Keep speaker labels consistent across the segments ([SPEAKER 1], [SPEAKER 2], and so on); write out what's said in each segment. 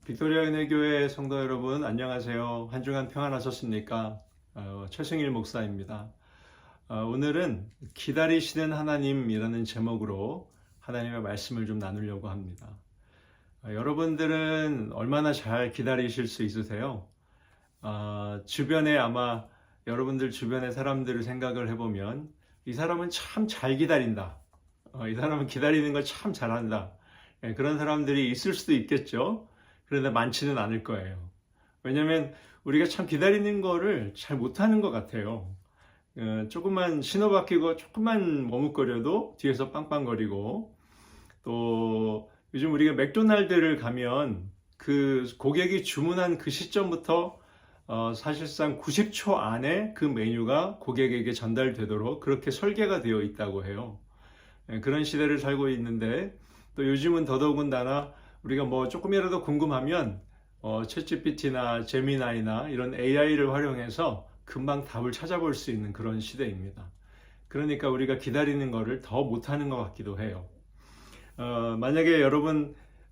[SPEAKER 1] 빅토리아 은혜교회 성도 여러분 안녕하세요. 한 주간 평안하셨습니까? 최승일 목사입니다. 오늘은 기다리시는 하나님이라는 제목으로 하나님의 말씀을 좀 나누려고 합니다. 여러분들은 얼마나 잘 기다리실 수 있으세요? 주변에 아마 여러분들 주변의 사람들을 생각을 해보면 이 사람은 참 잘 기다린다. 이 사람은 기다리는 걸 참 잘한다. 그런 사람들이 있을 수도 있겠죠. 그런데 많지는 않을 거예요. 왜냐하면 우리가 참 기다리는 거를 잘 못하는 것 같아요. 조금만 신호 바뀌고 조금만 머뭇거려도 뒤에서 빵빵거리고, 또 요즘 우리가 맥도날드를 가면 그 고객이 주문한 그 시점부터 사실상 90초 안에 그 메뉴가 고객에게 전달되도록 그렇게 설계가 되어 있다고 해요. 그런 시대를 살고 있는데, 또 요즘은 더더군다나 우리가 뭐 조금이라도 궁금하면 챗GPT나 제미나이나 이런 AI를 활용해서 금방 답을 찾아볼 수 있는 그런 시대입니다. 그러니까 우리가 기다리는 거를 더 못하는 것 같기도 해요. 만약에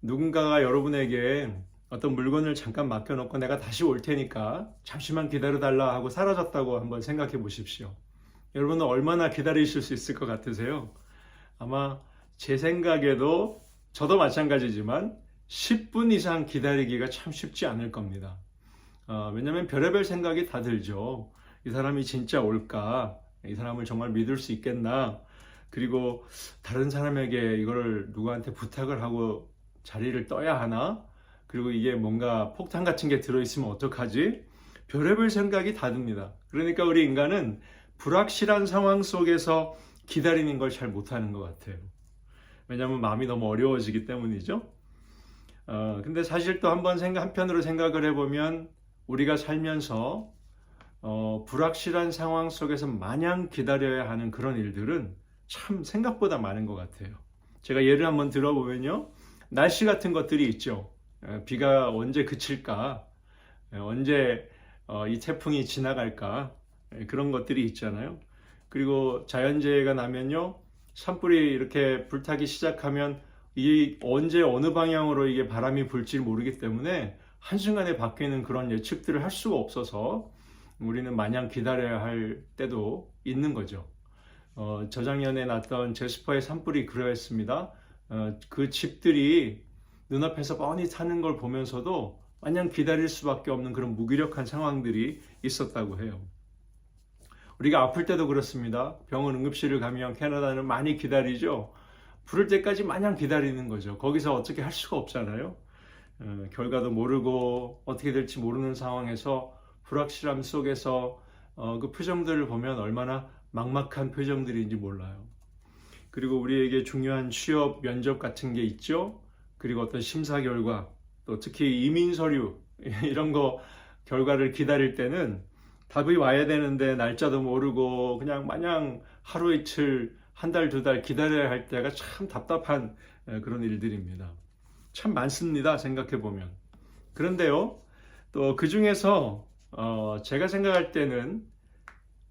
[SPEAKER 1] 누군가가 여러분에게 어떤 물건을 잠깐 맡겨놓고 내가 다시 올 테니까 잠시만 기다려달라 하고 사라졌다고 한번 생각해 보십시오. 여러분은 얼마나 기다리실 수 있을 것 같으세요? 아마 제 생각에도 저도 마찬가지지만 10분 이상 기다리기가 참 쉽지 않을 겁니다. 왜냐하면 별의별 생각이 다 들죠. 이 사람이 진짜 올까? 이 사람을 정말 믿을 수 있겠나? 그리고 다른 사람에게 이걸 누구한테 부탁을 하고 자리를 떠야 하나? 그리고 이게 뭔가 폭탄 같은 게 들어있으면 어떡하지? 별의별 생각이 다 듭니다. 그러니까 우리 인간은 불확실한 상황 속에서 기다리는 걸 잘 못하는 것 같아요. 왜냐하면 마음이 너무 어려워지기 때문이죠. 근데 사실 또 한편으로 생각을 해보면 우리가 살면서 불확실한 상황 속에서 마냥 기다려야 하는 그런 일들은 참 생각보다 많은 것 같아요. 제가 예를 한번 들어보면요. 날씨 같은 것들이 있죠. 비가 언제 그칠까? 언제 이 태풍이 지나갈까? 그런 것들이 있잖아요. 그리고 자연재해가 나면요. 산불이 이렇게 불타기 시작하면 이 언제 어느 방향으로 이게 바람이 불지 모르기 때문에 한순간에 바뀌는 그런 예측들을 할 수가 없어서 우리는 마냥 기다려야 할 때도 있는 거죠. 저작년에 났던 제스퍼의 산불이 그러했습니다. 그 집들이 눈앞에서 뻔히 타는 걸 보면서도 마냥 기다릴 수밖에 없는 그런 무기력한 상황들이 있었다고 해요. 우리가 아플 때도 그렇습니다. 병원 응급실을 가면 캐나다는 많이 기다리죠. 부를 때까지 마냥 기다리는 거죠. 거기서 어떻게 할 수가 없잖아요. 결과도 모르고 어떻게 될지 모르는 상황에서 불확실함 속에서 그 표정들을 보면 얼마나 막막한 표정들인지 몰라요. 그리고 우리에게 중요한 취업, 면접 같은 게 있죠. 그리고 어떤 심사 결과, 또 특히 이민 서류 이런 거 결과를 기다릴 때는 답이 와야 되는데 날짜도 모르고 그냥 마냥 하루 이틀, 한 달, 두 달 기다려야 할 때가 참 답답한 그런 일들입니다. 참 많습니다. 생각해 보면. 그런데요, 또 그 중에서 제가 생각할 때는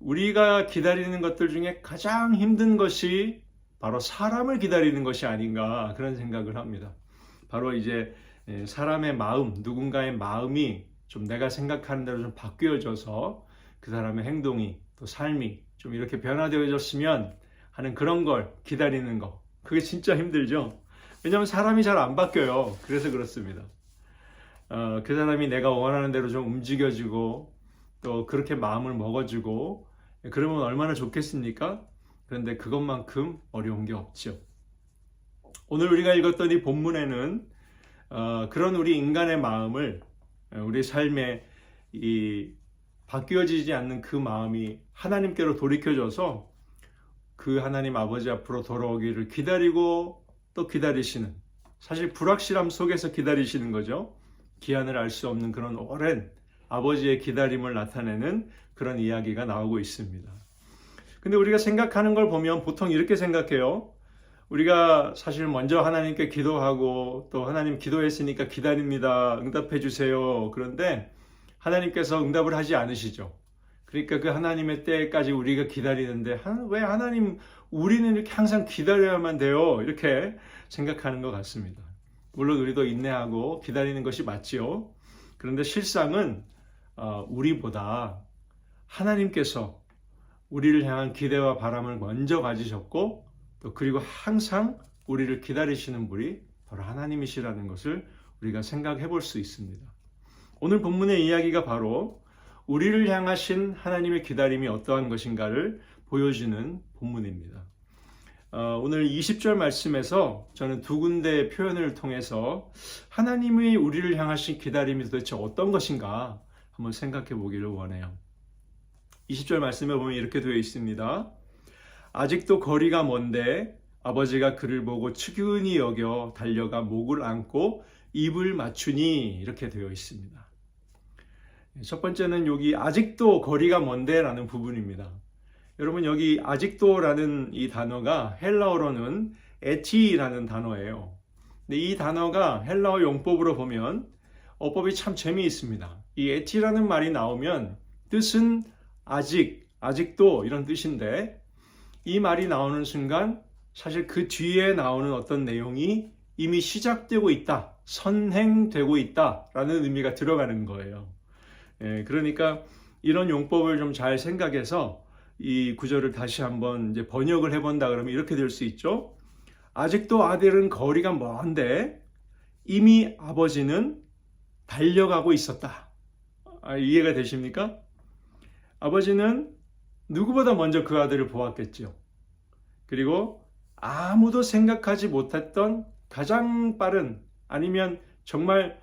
[SPEAKER 1] 우리가 기다리는 것들 중에 가장 힘든 것이 바로 사람을 기다리는 것이 아닌가 그런 생각을 합니다. 바로 이제 사람의 마음, 누군가의 마음이 좀 내가 생각하는 대로 좀 바뀌어져서 그 사람의 행동이 또 삶이 좀 이렇게 변화되어졌으면 하는 그런 걸 기다리는 거. 그게 진짜 힘들죠. 왜냐하면 사람이 잘 안 바뀌어요. 그래서 그렇습니다. 그 사람이 내가 원하는 대로 좀 움직여주고 또 그렇게 마음을 먹어주고 그러면 얼마나 좋겠습니까? 그런데 그것만큼 어려운 게 없죠. 오늘 우리가 읽었던 이 본문에는 그런 우리 인간의 마음을 우리 삶에 이 바뀌어지지 않는 그 마음이 하나님께로 돌이켜져서 그 하나님 아버지 앞으로 돌아오기를 기다리고 또 기다리시는, 사실 불확실함 속에서 기다리시는 거죠. 기한을 알 수 없는 그런 오랜 아버지의 기다림을 나타내는 그런 이야기가 나오고 있습니다. 근데 우리가 생각하는 걸 보면 보통 이렇게 생각해요. 우리가 사실 먼저 하나님께 기도하고 또 하나님 기도했으니까 기다립니다. 응답해 주세요. 그런데 하나님께서 응답을 하지 않으시죠. 그러니까 그 하나님의 때까지 우리가 기다리는데 왜 하나님 우리는 이렇게 항상 기다려야만 돼요? 이렇게 생각하는 것 같습니다. 물론 우리도 인내하고 기다리는 것이 맞지요. 그런데 실상은 우리보다 하나님께서 우리를 향한 기대와 바람을 먼저 가지셨고 또 그리고 항상 우리를 기다리시는 분이 바로 하나님이시라는 것을 우리가 생각해 볼 수 있습니다. 오늘 본문의 이야기가 바로 우리를 향하신 하나님의 기다림이 어떠한 것인가를 보여주는 본문입니다. 오늘 20절 말씀에서 저는 두 군데의 표현을 통해서 하나님이 우리를 향하신 기다림이 도대체 어떤 것인가 한번 생각해 보기를 원해요. 20절 말씀에 보면 이렇게 되어 있습니다. 아직도 거리가 먼데 아버지가 그를 보고 측은히 여겨 달려가 목을 안고 입을 맞추니 이렇게 되어 있습니다. 첫 번째는 여기 아직도 거리가 먼데 라는 부분입니다. 여러분 여기 아직도라는 이 단어가 헬라어로는 에티라는 단어예요. 근데 이 단어가 헬라어 용법으로 보면 어법이 참 재미있습니다. 이 에티라는 말이 나오면 뜻은 아직, 아직도 이런 뜻인데 이 말이 나오는 순간 사실 그 뒤에 나오는 어떤 내용이 이미 시작되고 있다, 선행되고 있다라는 의미가 들어가는 거예요. 그러니까 이런 용법을 좀 잘 생각해서 이 구절을 다시 한번 이제 번역을 해본다 그러면 이렇게 될 수 있죠. 아직도 아들은 거리가 먼데 이미 아버지는 달려가고 있었다. 이해가 되십니까? 아버지는 누구보다 먼저 그 아들을 보았겠죠. 그리고 아무도 생각하지 못했던 가장 빠른 아니면 정말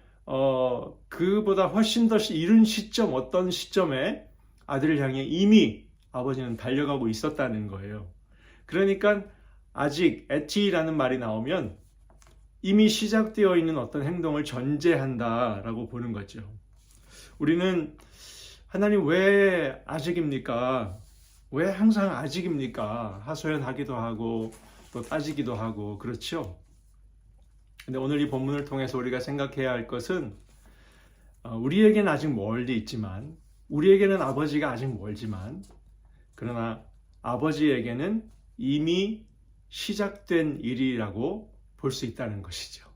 [SPEAKER 1] 그보다 훨씬 더 이른 시점 어떤 시점에 아들을 향해 이미 아버지는 달려가고 있었다는 거예요. 그러니까 아직 에티라는 말이 나오면 이미 시작되어 있는 어떤 행동을 전제한다라고 보는 거죠. 우리는 하나님 왜 아직입니까? 왜 항상 아직입니까? 하소연하기도 하고 또 따지기도 하고 그렇죠. 근데 오늘 이 본문을 통해서 우리가 생각해야 할 것은 우리에게는 아직 멀리 있지만 우리에게는 아버지가 아직 멀지만 그러나 아버지에게는 이미 시작된 일이라고 볼 수 있다는 것이죠.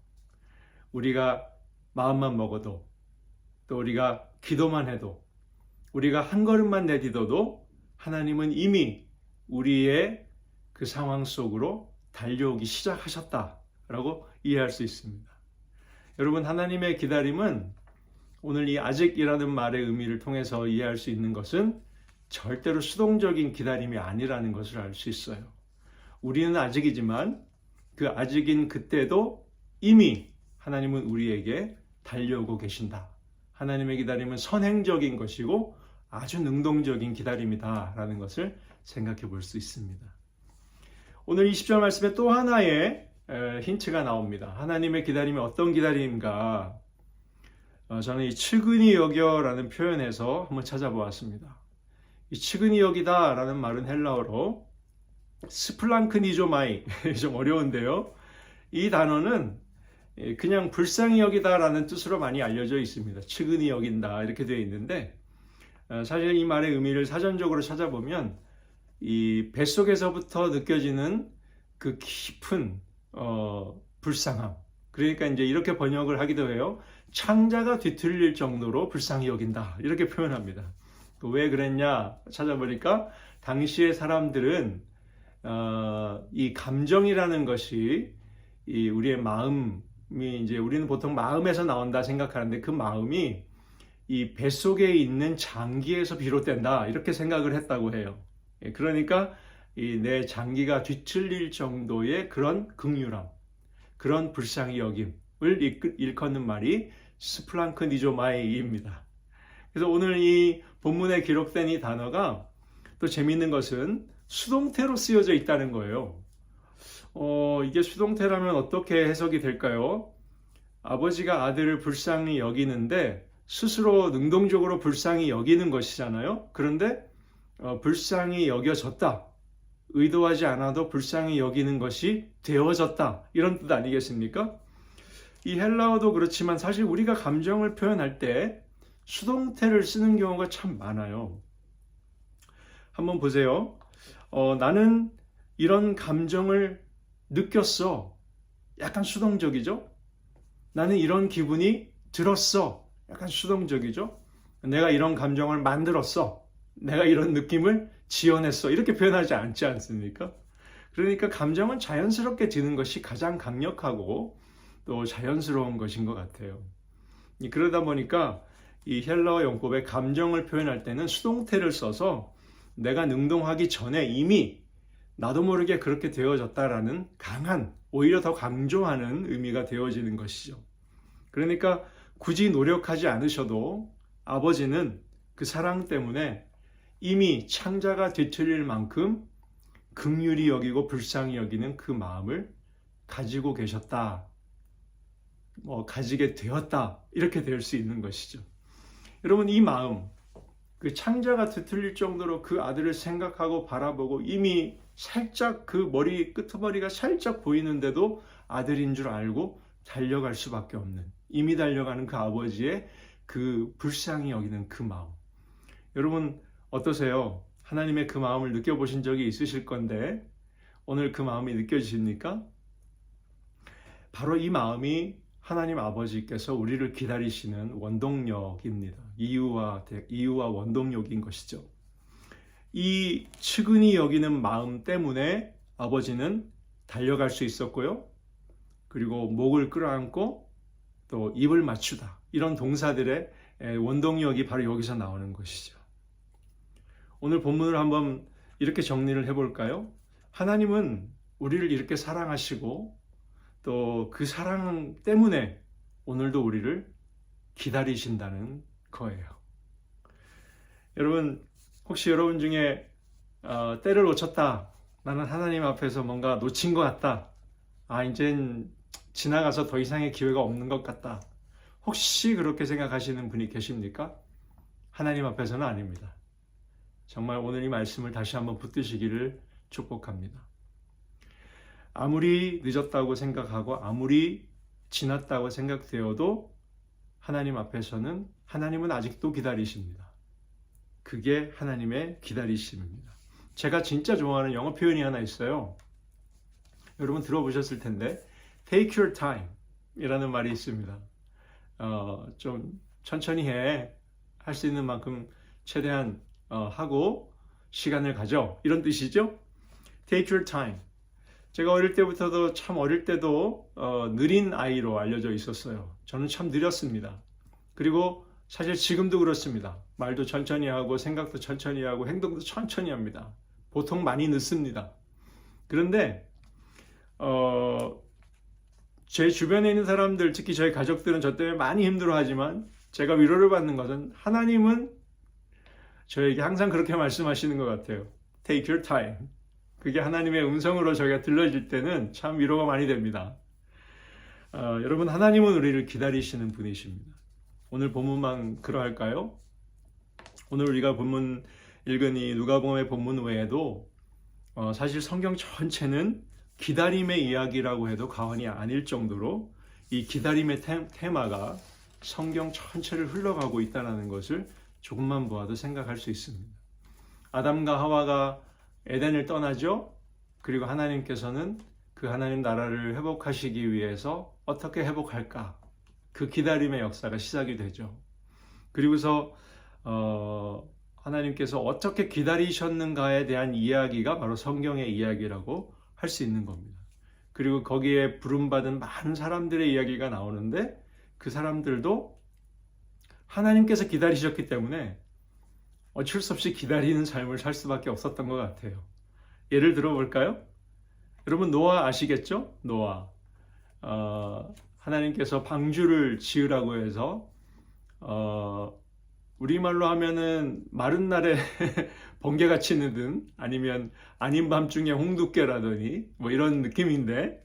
[SPEAKER 1] 우리가 마음만 먹어도 또 우리가 기도만 해도 우리가 한 걸음만 내딛어도 하나님은 이미 우리의 그 상황 속으로 달려오기 시작하셨다라고 이해할 수 있습니다. 여러분 하나님의 기다림은 오늘 이 아직이라는 말의 의미를 통해서 이해할 수 있는 것은 절대로 수동적인 기다림이 아니라는 것을 알 수 있어요. 우리는 아직이지만 그 아직인 그때도 이미 하나님은 우리에게 달려오고 계신다. 하나님의 기다림은 선행적인 것이고 아주 능동적인 기다림이다라는 것을 생각해 볼 수 있습니다. 오늘 20절 말씀에 또 하나의 힌트가 나옵니다. 하나님의 기다림이 어떤 기다림인가? 저는 이 측은히 여겨라는 표현에서 한번 찾아보았습니다. 이 측은히 여기다라는 말은 헬라어로 스플랑크니조마이 좀 어려운데요. 이 단어는 그냥 불쌍히 여기다라는 뜻으로 많이 알려져 있습니다. 측은히 여긴다 이렇게 되어 있는데 사실 이 말의 의미를 사전적으로 찾아보면 이 뱃속에서부터 느껴지는 그 깊은 불쌍함. 그러니까 이제 이렇게 번역을 하기도 해요. 창자가 뒤틀릴 정도로 불쌍히 여긴다 이렇게 표현합니다. 왜 그랬냐 찾아보니까 당시의 사람들은 이 감정이라는 것이 이 우리의 마음이 이제 우리는 보통 마음에서 나온다 생각하는데 그 마음이 이 뱃속에 있는 장기에서 비롯된다 이렇게 생각을 했다고 해요. 그러니까 이 내 장기가 뒤틀릴 정도의 그런 긍휼함, 그런 불쌍히 여김을 일컫는 말이 스플랑크니조마이입니다. 그래서 오늘 이 본문에 기록된 이 단어가 또 재미있는 것은 수동태로 쓰여져 있다는 거예요. 이게 수동태라면 어떻게 해석이 될까요? 아버지가 아들을 불쌍히 여기는데 스스로 능동적으로 불쌍히 여기는 것이잖아요. 그런데 불쌍히 여겨졌다. 의도하지 않아도 불쌍히 여기는 것이 되어졌다. 이런 뜻 아니겠습니까? 이 헬라어도 그렇지만 사실 우리가 감정을 표현할 때 수동태를 쓰는 경우가 참 많아요. 한번 보세요. 나는 이런 감정을 느꼈어. 약간 수동적이죠? 나는 이런 기분이 들었어. 약간 수동적이죠. 내가 이런 감정을 만들었어. 내가 이런 느낌을 지어냈어. 이렇게 표현하지 않지 않습니까? 그러니까 감정은 자연스럽게 드는 것이 가장 강력하고 또 자연스러운 것인 것 같아요. 그러다 보니까 이 헬라어 용법의 감정을 표현할 때는 수동태를 써서 내가 능동하기 전에 이미 나도 모르게 그렇게 되어졌다라는 강한, 오히려 더 강조하는 의미가 되어지는 것이죠. 그러니까 굳이 노력하지 않으셔도 아버지는 그 사랑 때문에 이미 창자가 뒤틀릴 만큼 긍휼히 여기고 불쌍히 여기는 그 마음을 가지고 계셨다. 가지게 되었다. 이렇게 될 수 있는 것이죠. 여러분, 이 마음, 그 창자가 뒤틀릴 정도로 그 아들을 생각하고 바라보고 이미 살짝 그 머리, 끄트머리가 살짝 보이는데도 아들인 줄 알고 달려갈 수밖에 없는, 이미 달려가는 그 아버지의 그 불쌍히 여기는 그 마음. 여러분, 어떠세요? 하나님의 그 마음을 느껴보신 적이 있으실 건데 오늘 그 마음이 느껴지십니까? 바로 이 마음이 하나님 아버지께서 우리를 기다리시는 원동력입니다. 이유와 원동력인 것이죠. 이 측은히 여기는 마음 때문에 아버지는 달려갈 수 있었고요. 그리고 목을 끌어안고 또 입을 맞추다. 이런 동사들의 원동력이 바로 여기서 나오는 것이죠. 오늘 본문을 한번 이렇게 정리를 해볼까요? 하나님은 우리를 이렇게 사랑하시고 또 그 사랑 때문에 오늘도 우리를 기다리신다는 거예요. 여러분, 혹시 여러분 중에 때를 놓쳤다. 나는 하나님 앞에서 뭔가 놓친 것 같다. 이젠 지나가서 더 이상의 기회가 없는 것 같다. 혹시 그렇게 생각하시는 분이 계십니까? 하나님 앞에서는 아닙니다. 정말 오늘 이 말씀을 다시 한번 붙드시기를 축복합니다. 아무리 늦었다고 생각하고 아무리 지났다고 생각되어도 하나님 앞에서는 하나님은 아직도 기다리십니다. 그게 하나님의 기다리심입니다. 제가 진짜 좋아하는 영어 표현이 하나 있어요. 여러분 들어보셨을 텐데 Take your time 이라는 말이 있습니다. 좀 천천히 해. 할 수 있는 만큼 최대한 하고 시간을 가져. 이런 뜻이죠. Take your time. 제가 어릴 때부터도 참 어릴 때도 느린 아이로 알려져 있었어요. 저는 참 느렸습니다. 그리고 사실 지금도 그렇습니다. 말도 천천히 하고 생각도 천천히 하고 행동도 천천히 합니다. 보통 많이 늦습니다. 그런데 제 주변에 있는 사람들, 특히 저희 가족들은 저 때문에 많이 힘들어하지만 제가 위로를 받는 것은 하나님은 저에게 항상 그렇게 말씀하시는 것 같아요. Take your time. 그게 하나님의 음성으로 저희가 들려질 때는 참 위로가 많이 됩니다. 여러분, 하나님은 우리를 기다리시는 분이십니다. 오늘 본문만 그러할까요? 오늘 우리가 본문 읽은 이 누가복음의 본문 외에도 사실 성경 전체는 기다림의 이야기라고 해도 과언이 아닐 정도로 이 기다림의 테마가 성경 전체를 흘러가고 있다는 것을 조금만 보아도 생각할 수 있습니다. 아담과 하와가 에덴을 떠나죠. 그리고 하나님께서는 그 하나님 나라를 회복하시기 위해서 어떻게 회복할까? 그 기다림의 역사가 시작이 되죠. 그리고서 하나님께서 어떻게 기다리셨는가에 대한 이야기가 바로 성경의 이야기라고 할 수 있는 겁니다. 그리고 거기에 부름받은 많은 사람들의 이야기가 나오는데 그 사람들도 하나님께서 기다리셨기 때문에 어쩔 수 없이 기다리는 삶을 살 수밖에 없었던 것 같아요. 예를 들어볼까요? 여러분 노아 아시겠죠? 노아. 하나님께서 방주를 지으라고 해서 우리말로 하면은 마른 날에 번개가 치는 아니면 아닌 밤중에 홍두깨라더니 뭐 이런 느낌인데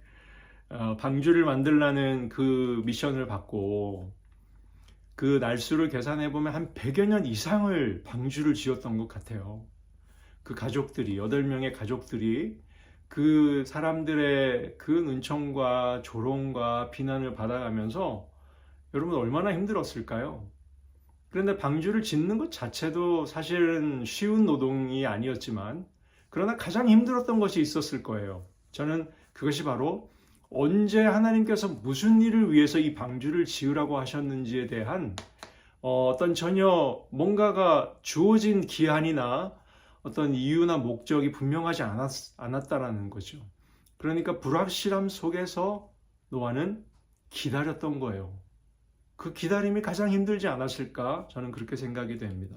[SPEAKER 1] 방주를 만들라는 그 미션을 받고 그 날수를 계산해 보면 한 100여 년 이상을 방주를 지었던 것 같아요. 그 가족들이 8명의 가족들이 그 사람들의 그 은총과 조롱과 비난을 받아가면서 여러분 얼마나 힘들었을까요? 그런데 방주를 짓는 것 자체도 사실은 쉬운 노동이 아니었지만 그러나 가장 힘들었던 것이 있었을 거예요. 저는 그것이 바로 언제 하나님께서 무슨 일을 위해서 이 방주를 지으라고 하셨는지에 대한 어떤 전혀 뭔가가 주어진 기한이나 어떤 이유나 목적이 분명하지 않았다라는 거죠. 그러니까 불확실함 속에서 노아는 기다렸던 거예요. 그 기다림이 가장 힘들지 않았을까? 저는 그렇게 생각이 됩니다.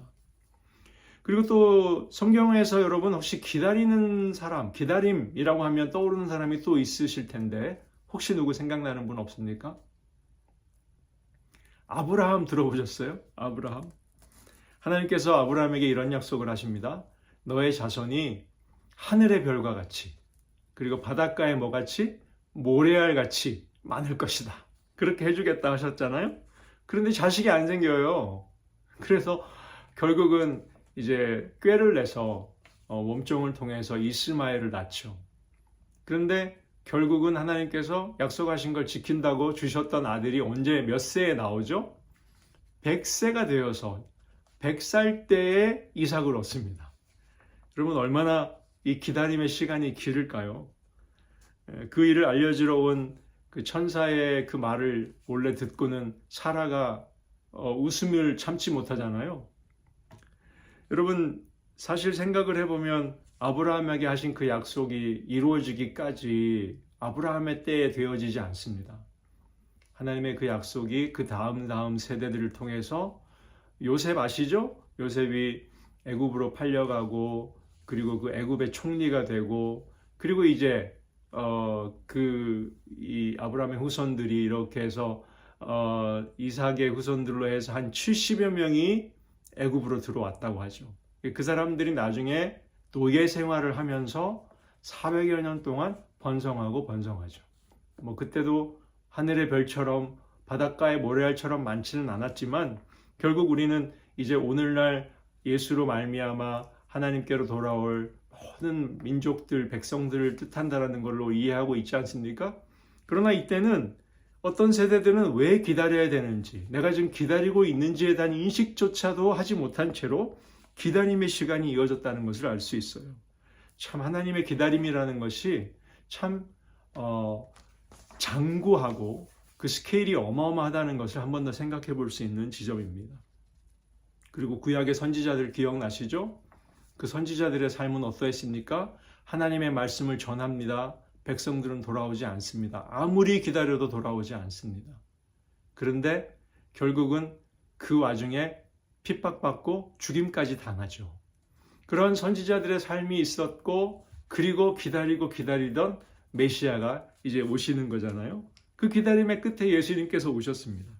[SPEAKER 1] 그리고 또 성경에서 여러분 혹시 기다리는 사람, 기다림이라고 하면 떠오르는 사람이 또 있으실 텐데 혹시 누구 생각나는 분 없습니까? 아브라함 들어보셨어요? 아브라함. 하나님께서 아브라함에게 이런 약속을 하십니다. 너의 자손이 하늘의 별과 같이 그리고 바닷가의 뭐같이 모래알 같이 많을 것이다. 그렇게 해주겠다 하셨잖아요. 그런데 자식이 안 생겨요. 그래서 결국은 이제 꾀를 내서 몸종을 통해서 이스마엘을 낳죠. 그런데 결국은 하나님께서 약속하신 걸 지킨다고 주셨던 아들이 언제 몇 세에 나오죠? 100세가 되어서 100살 때에 이삭을 얻습니다. 여러분 얼마나 이 기다림의 시간이 길을까요? 그 일을 알려주러 온 그 천사의 그 말을 몰래 듣고는 사라가 웃음을 참지 못하잖아요. 여러분 사실 생각을 해보면 아브라함에게 하신 그 약속이 이루어지기까지 아브라함의 때에 되어지지 않습니다. 하나님의 그 약속이 그 다음 세대들을 통해서 요셉 아시죠? 요셉이 애굽으로 팔려가고 그리고 그 애굽의 총리가 되고 그리고 이제 이 아브라함의 후손들이 이렇게 해서 이삭의 후손들로 해서 한 70여 명이 애굽으로 들어왔다고 하죠. 그 사람들이 나중에 노예 생활을 하면서 400여 년 동안 번성하죠. 뭐 그때도 하늘의 별처럼 바닷가의 모래알처럼 많지는 않았지만 결국 우리는 이제 오늘날 예수로 말미암아 하나님께로 돌아올 모든 민족들, 백성들을 뜻한다라는 걸로 이해하고 있지 않습니까? 그러나 이때는 어떤 세대들은 왜 기다려야 되는지, 내가 지금 기다리고 있는지에 대한 인식조차도 하지 못한 채로 기다림의 시간이 이어졌다는 것을 알 수 있어요. 참 하나님의 기다림이라는 것이 참 장구하고 그 스케일이 어마어마하다는 것을 한 번 더 생각해 볼 수 있는 지점입니다. 그리고 구약의 선지자들 기억나시죠? 그 선지자들의 삶은 어떠했습니까? 하나님의 말씀을 전합니다. 백성들은 돌아오지 않습니다. 아무리 기다려도 돌아오지 않습니다. 그런데 결국은 그 와중에 핍박받고 죽임까지 당하죠. 그런 선지자들의 삶이 있었고 그리고 기다리던 메시아가 이제 오시는 거잖아요. 그 기다림의 끝에 예수님께서 오셨습니다.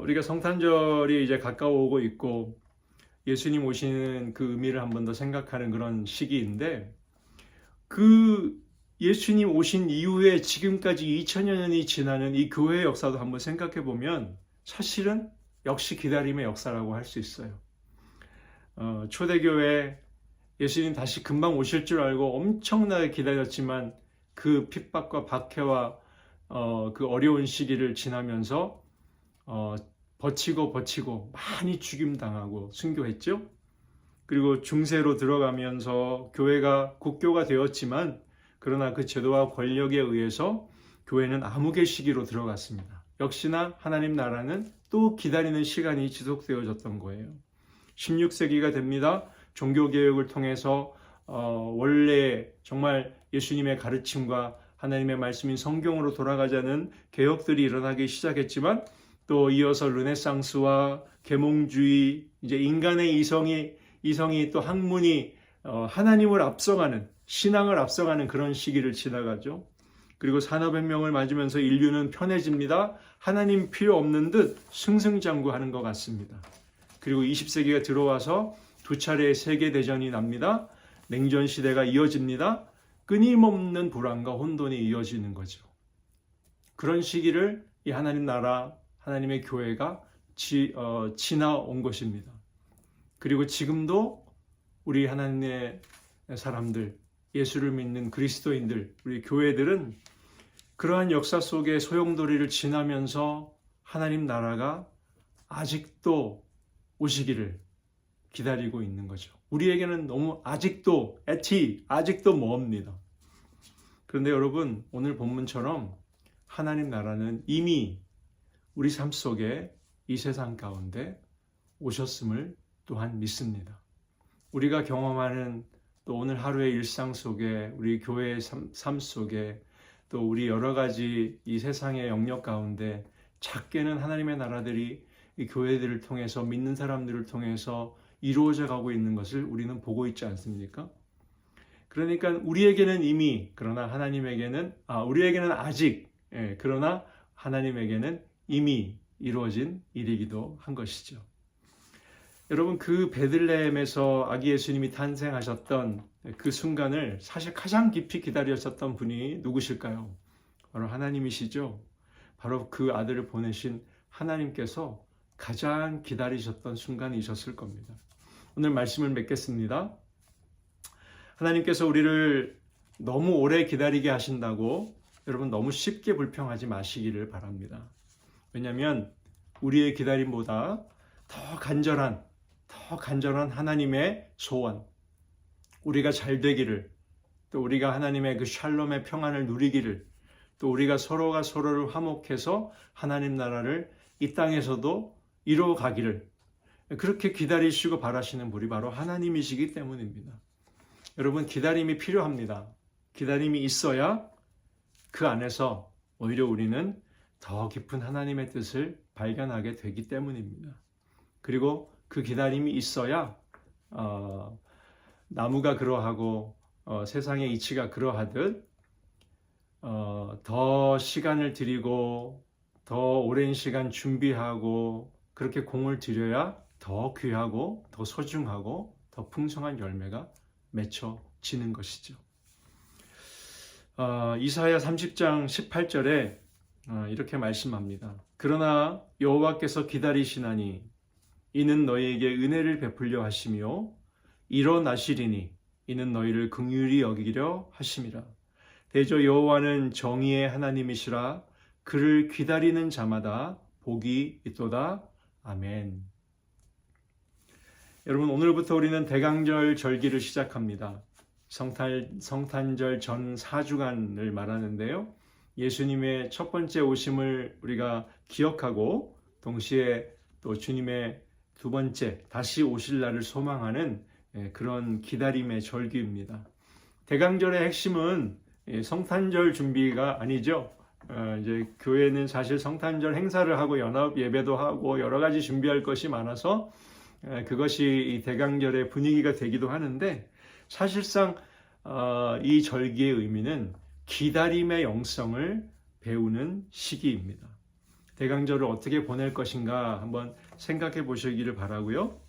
[SPEAKER 1] 우리가 성탄절이 이제 가까워오고 있고 예수님 오시는 그 의미를 한 번 더 생각하는 그런 시기인데 그 예수님 오신 이후에 지금까지 2000여 년이 지나는 이 교회의 역사도 한번 생각해 보면 사실은 역시 기다림의 역사라고 할 수 있어요. 초대교회 예수님 다시 금방 오실 줄 알고 엄청나게 기다렸지만 그 핍박과 박해와 그 어려운 시기를 지나면서 버티고 많이 죽임당하고 순교했죠. 그리고 중세로 들어가면서 교회가 국교가 되었지만 그러나 그 제도와 권력에 의해서 교회는 암흑의 시기로 들어갔습니다. 역시나 하나님 나라는 또 기다리는 시간이 지속되어졌던 거예요. 16세기가 됩니다. 종교개혁을 통해서 원래 정말 예수님의 가르침과 하나님의 말씀인 성경으로 돌아가자는 개혁들이 일어나기 시작했지만 또 이어서 르네상스와 계몽주의, 이제 인간의 이성이 또 학문이 하나님을 앞서가는, 신앙을 앞서가는 그런 시기를 지나가죠. 그리고 산업혁명을 맞으면서 인류는 편해집니다. 하나님 필요 없는 듯 승승장구하는 것 같습니다. 그리고 20세기가 들어와서 두 차례의 세계대전이 납니다. 냉전 시대가 이어집니다. 끊임없는 불안과 혼돈이 이어지는 거죠. 그런 시기를 이 하나님 나라, 하나님의 교회가 지나온 것입니다. 그리고 지금도 우리 하나님의 사람들, 예수를 믿는 그리스도인들, 우리 교회들은 그러한 역사 속에 소용돌이를 지나면서 하나님 나라가 아직도 오시기를 기다리고 있는 거죠. 우리에게는 너무 아직도 먼입니다. 그런데 여러분, 오늘 본문처럼 하나님 나라는 이미 우리 삶 속에 이 세상 가운데 오셨음을 또한 믿습니다. 우리가 경험하는 또 오늘 하루의 일상 속에, 우리 교회의 삶 속에, 또 우리 여러 가지 이 세상의 영역 가운데 작게는 하나님의 나라들이 이 교회들을 통해서, 믿는 사람들을 통해서 이루어져 가고 있는 것을 우리는 보고 있지 않습니까? 그러니까 우리에게는 이미, 그러나 하나님에게는, 우리에게는 아직, 그러나 하나님에게는 이미 이루어진 일이기도 한 것이죠. 여러분, 그 베들레헴에서 아기 예수님이 탄생하셨던 그 순간을 사실 가장 깊이 기다리셨던 분이 누구실까요? 바로 하나님이시죠. 바로 그 아들을 보내신 하나님께서 가장 기다리셨던 순간이셨을 겁니다. 오늘 말씀을 맺겠습니다. 하나님께서 우리를 너무 오래 기다리게 하신다고 여러분 너무 쉽게 불평하지 마시기를 바랍니다. 왜냐하면 우리의 기다림보다 더 간절한 하나님의 소원, 우리가 잘 되기를, 또 우리가 하나님의 그 샬롬의 평안을 누리기를, 또 우리가 서로가 서로를 화목해서 하나님 나라를 이 땅에서도 이루어 가기를, 그렇게 기다리시고 바라시는 분이 바로 하나님이시기 때문입니다. 여러분, 기다림이 필요합니다. 기다림이 있어야 그 안에서 오히려 우리는 더 깊은 하나님의 뜻을 발견하게 되기 때문입니다. 그리고 그 기다림이 있어야 나무가 그러하고 세상의 이치가 그러하듯 더 시간을 들이고 더 오랜 시간 준비하고 그렇게 공을 들여야 더 귀하고 더 소중하고 더 풍성한 열매가 맺혀지는 것이죠. 이사야 30장 18절에 이렇게 말씀합니다. 그러나 여호와께서 기다리시나니 이는 너희에게 은혜를 베풀려 하시며 일어나시리니 이는 너희를 긍휼히 여기려 하심이라. 대저 여호와는 정의의 하나님이시라. 그를 기다리는 자마다 복이 있도다. 아멘. 여러분, 오늘부터 우리는 대강절 절기를 시작합니다. 성탄절 전 4주간을 말하는데요. 예수님의 첫 번째 오심을 우리가 기억하고 동시에 또 주님의 두 번째 다시 오실 날을 소망하는 그런 기다림의 절기입니다. 대강절의 핵심은 성탄절 준비가 아니죠. 이제 교회는 사실 성탄절 행사를 하고 연합 예배도 하고 여러 가지 준비할 것이 많아서 그것이 이 대강절의 분위기가 되기도 하는데, 사실상 이 절기의 의미는 기다림의 영성을 배우는 시기입니다. 대강절을 어떻게 보낼 것인가 한번 생각해 보시기를 바라고요.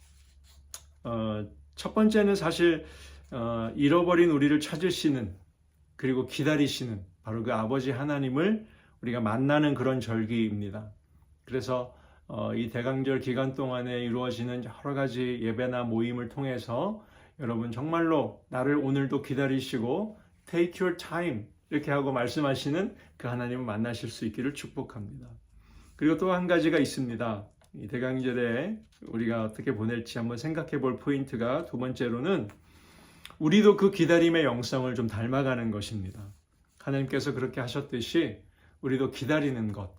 [SPEAKER 1] 첫 번째는 사실 잃어버린 우리를 찾으시는, 그리고 기다리시는 바로 그 아버지 하나님을 우리가 만나는 그런 절기입니다. 그래서 이 대강절 기간 동안에 이루어지는 여러 가지 예배나 모임을 통해서 여러분 정말로 나를 오늘도 기다리시고 Take your time 이렇게 하고 말씀하시는 그 하나님을 만나실 수 있기를 축복합니다. 그리고 또 한 가지가 있습니다. 이 대강절에 우리가 어떻게 보낼지 한번 생각해 볼 포인트가, 두 번째로는 우리도 그 기다림의 영성을 좀 닮아가는 것입니다. 하나님께서 그렇게 하셨듯이 우리도 기다리는 것.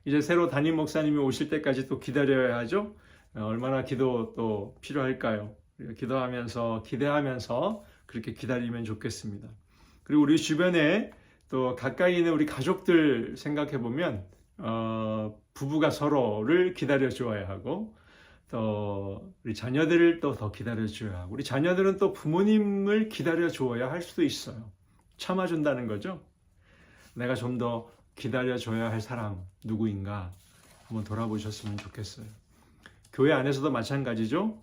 [SPEAKER 1] 이제 새로 담임 목사님이 오실 때까지 또 기다려야 하죠. 얼마나 기도 또 필요할까요? 기도하면서 기대하면서 그렇게 기다리면 좋겠습니다. 그리고 우리 주변에 또 가까이 있는 우리 가족들 생각해 보면 부부가 서로를 기다려 주어야 하고, 또 우리 자녀들을 또 더 기다려 줘야 하고, 우리 자녀들은 또 부모님을 기다려 주어야 할 수도 있어요. 참아준다는 거죠. 내가 좀 더 기다려 줘야 할 사람 누구인가 한번 돌아보셨으면 좋겠어요. 교회 안에서도 마찬가지죠.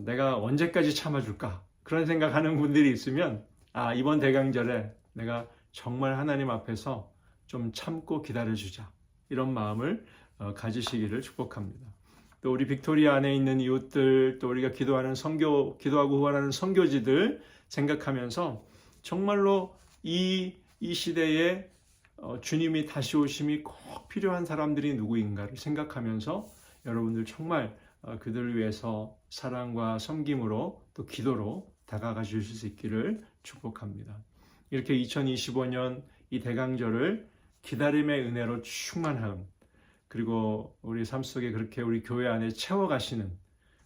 [SPEAKER 1] 내가 언제까지 참아줄까? 그런 생각하는 분들이 있으면 이번 대강절에 내가 정말 하나님 앞에서 좀 참고 기다려주자, 이런 마음을 가지시기를 축복합니다. 또 우리 빅토리아 안에 있는 이웃들, 또 우리가 기도하고 후원하는 선교지들 생각하면서 정말로 이 시대에 주님이 다시 오심이 꼭 필요한 사람들이 누구인가를 생각하면서 여러분들 정말 그들을 위해서 사랑과 섬김으로 또 기도로 다가가 주실 수 있기를 축복합니다. 이렇게 2025년 이 대강절을 기다림의 은혜로 충만함, 그리고 우리 삶 속에 그렇게 우리 교회 안에 채워가시는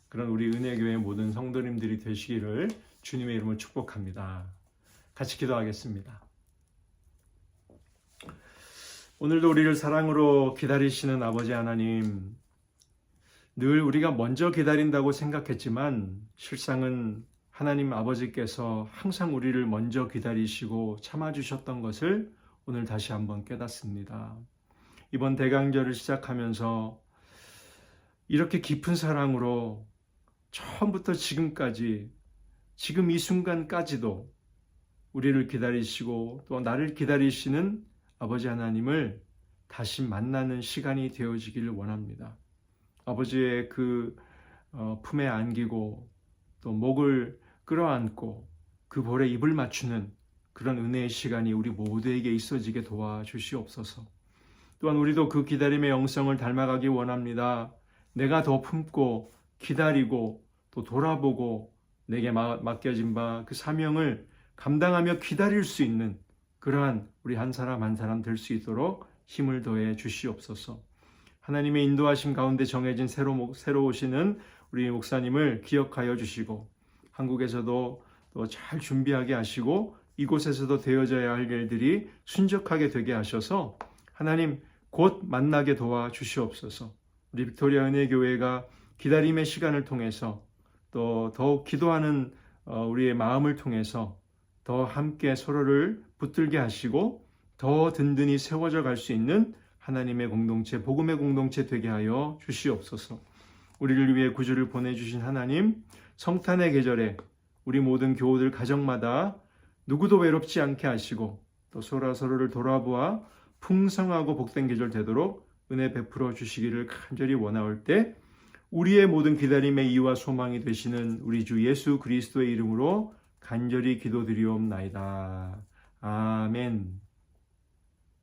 [SPEAKER 1] 그런 우리 은혜교회 모든 성도님들이 되시기를 주님의 이름으로 축복합니다. 같이 기도하겠습니다. 오늘도 우리를 사랑으로 기다리시는 아버지 하나님, 늘 우리가 먼저 기다린다고 생각했지만 실상은 하나님 아버지께서 항상 우리를 먼저 기다리시고 참아주셨던 것을 오늘 다시 한번 깨닫습니다. 이번 대강절을 시작하면서 이렇게 깊은 사랑으로 처음부터 지금까지, 지금 이 순간까지도 우리를 기다리시고 또 나를 기다리시는 아버지 하나님을 다시 만나는 시간이 되어지기를 원합니다. 아버지의 그 품에 안기고 또 목을 끌어안고 그 볼에 입을 맞추는 그런 은혜의 시간이 우리 모두에게 있어지게 도와주시옵소서. 또한 우리도 그 기다림의 영성을 닮아가기 원합니다. 내가 더 품고 기다리고 또 돌아보고 내게 맡겨진 바 그 사명을 감당하며 기다릴 수 있는 그러한 우리 한 사람 한 사람 될 수 있도록 힘을 더해 주시옵소서. 하나님의 인도하심 가운데 정해진 새로 오시는 우리 목사님을 기억하여 주시고 한국에서도 또 잘 준비하게 하시고 이곳에서도 되어져야 할 일들이 순적하게 되게 하셔서 하나님 곧 만나게 도와주시옵소서. 우리 빅토리아 은혜교회가 기다림의 시간을 통해서 또 더욱 기도하는 우리의 마음을 통해서 더 함께 서로를 붙들게 하시고 더 든든히 세워져 갈 수 있는 하나님의 공동체, 복음의 공동체 되게 하여 주시옵소서. 우리를 위해 구주를 보내주신 하나님, 성탄의 계절에 우리 모든 교우들 가정마다 누구도 외롭지 않게 하시고 또 서로를 돌아보아 풍성하고 복된 계절 되도록 은혜 베풀어 주시기를 간절히 원하올 때 우리의 모든 기다림의 이유와 소망이 되시는 우리 주 예수 그리스도의 이름으로 간절히 기도드리옵나이다. 아멘.